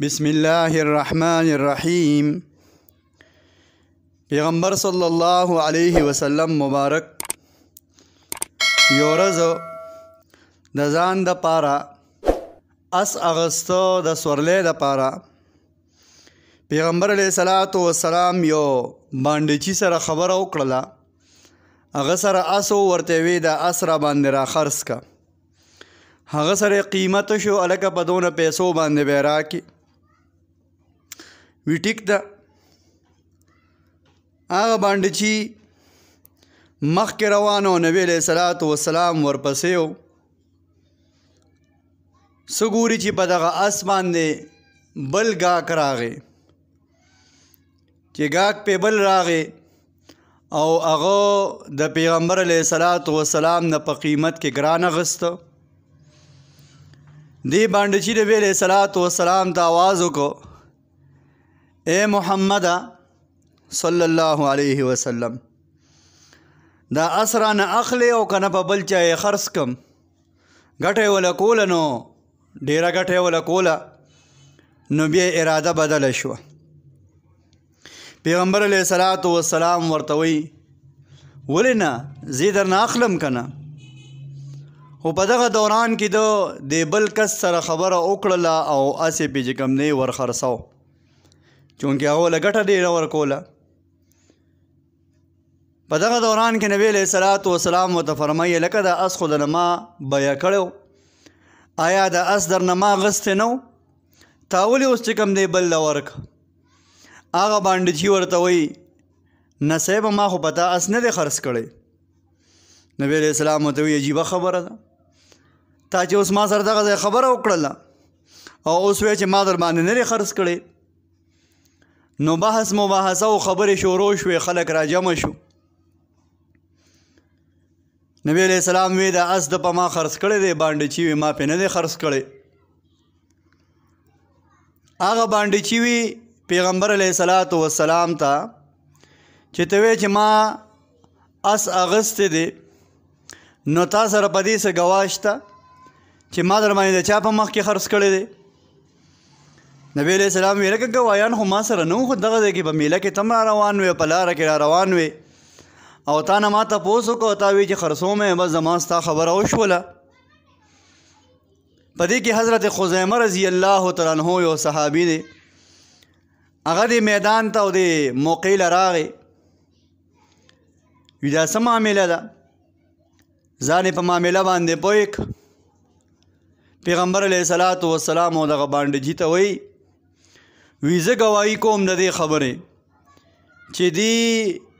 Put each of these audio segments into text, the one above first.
بسم الله الرحمن الرحیم. پیغمبر صلی الله علیه وسلم مبارک یو ورځ د ځان د پاره اس اغستو د سورلې د پاره پیغمبر علیه الصلاۃ والسلام یو باندې سره خبره وکړه. هغه سره اسو ورته وی د اسره باندې را خرڅ کا. هغه سره قیمت شو الکه په دونه پیسو باندې به راکې وی ټیک ده. هغه باندې چې مخکې روانو نبی علیه الصلاۃ والسلام ورپسې و. څه ګوري چې په دغه اس باندې بل ګاک راغی چې ګاک پې بل راغی او هغه د پیغمبر علیه الصلاۃ والسلام نه په قیمت کې ګران اخیسته. دې باندې چې نبی علیه الصلاۃ والسلام ته آواز وکړو اے محمد صلی الله علیه وسلم دا اسره نه اخلی او که نه په بل چا یې خرڅ کم. ګټه یې وله کوله نو ډېره ګټه یې وله کوله نو بیا اراده بدله شوه. پیغمبر علیه الصلاۃ والسلام ورته وایي ولې نه زه درنه اخلم که نه. خو په دغه دوران کې د بل کس سره خبره وکړله او اسې پې چې کوم دی ورخرڅو چونکې هغه له ګټه ډېره ورکوله. په دغه دوران کې نبی علیه الصلاۃ والسلام ورته فرمایي لکه دا اس خو درنه ما بیه کړی و، آیا دا اس درنه ما اخیستی نه و، تا ولې اوس چې کوم دی بل له ورکړه. هغه باندې چې ورته وایي نه صاحبه ما خو په تا اس نه دی خرڅ کړی. نبی علیه السلام ورته وایي عجیبه خبره ده، تا چې اوس ما سره دغه ځای خبره وکړله او اوس وایې چې ما در باندې نه دی خرڅ کړی. نو بحث مباحثه او خبرې شروع شوې، خلک را جمع شو. نبی علیه السلام وی دا اس د په ما خرڅ کړی دی باندې چې وي ما پې نه دی خرڅ کړی. هغه باندې چې وي پیغمبر علیه الصلاۃ والسلام ته چې ته وی چې ما اس اغستی دی نو تا سره په دې څه ګواه شته چې ما در باندې د چا په مخ کې خرڅ کړی دی. نبی علیه السلام وی لکه ګواهیان خو ما سره نه وو، خو دغه ځای کې په میله کې تم را روان وې، په لاره کې را روان وې او تا نه ما تپوس وکړو، تا وی چې خرڅوم یې بس زما ستا خبره وشوله. په دې کې حضرت خزیمه رضی الله تعالی عنہ یو صحابي دی، هغه دې میدان ته او دې موقع له راغی. وی دا څه معامله ده، ځان یې په معامله باندې پوه کړ. پیغمبر علیه الصلاۃ والسلام او دغه باندې جي ته وایي وی زه ګواهي کوم د دې خبرې چې دی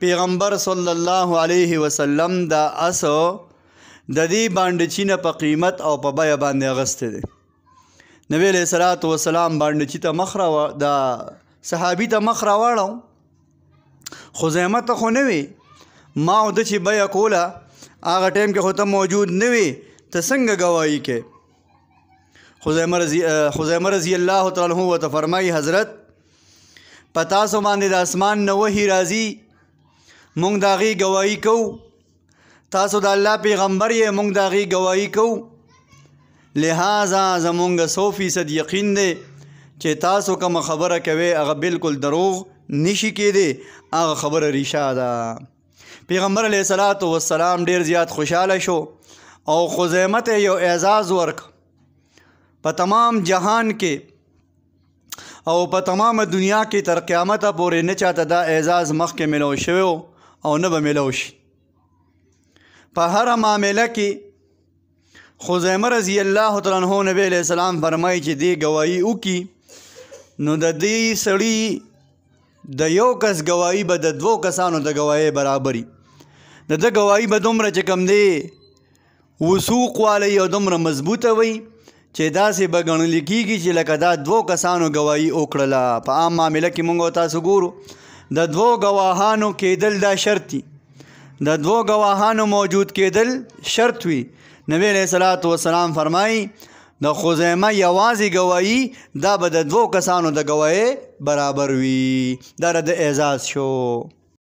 پیغمبر صلی الله علیه وسلم دا اس د دې باندې چې نه په قیمت او په بیه باندې اخیستی دی. نبی علیه الصلاۃ والسلام باندې چې ته مخ را دا صحابي ته مخ راواړو. خزیمه ته خو نه وي، ما او ده چې بیه کوله هغه ټایم کې خو ته موجود نه وي، ته څنګه ګواهي کې. خزیمه رضی الله تعالی عنہ ورته فرمایي حضرت په تاسو باندې د اسمان نه وحی راځي، موږ د هغې ګواهي کوو. تاسو د الله پیغمبر یې، موږ د هغې ګواهي کوو. لہذا زمونږ 100% یقین دی چې تاسو کومه خبره کوئ هغه بالکل دروغ نشي کېدی، هغه خبره ریشه ده. پیغمبر علیه الصلاۃ والسلام ډېر زیات خوشحاله شو او خزیمه ته یو اعزاز ورک. په تمام جهان کې او په تمام دنیا کې تر قیامته پورې نه چاته دا اعزاز مخکې ملو شوی او نه به ملو شي. په هره معامله کې خزیمه رضی الله تعالی عنہ نبی علیه السلام فرمایي چې دې ګواهي وکړي نو د دې سړي د یو کس ګواهي به د 2 کسانو د ګواهۍ برابري. د ده ګواهي به دومره چې کوم دی وثوق والی او دومره مضبوطه وي چې داسې به ګڼل کېږي چې لکه دا 2 کسانو ګواهي وکړله. په عام معامله کې موږ تاسو ګورو د 2 ګواهانو کېدل دا شرط دي، د 2 ګواهانو موجود کېدل شرط وي. نبی علیه الصلاۃ والسلام فرمایي د خزیمه یوازې ګواهي دا به د 2 کسانو د ګواهۍ برابر وي. دا د اعزاز شو.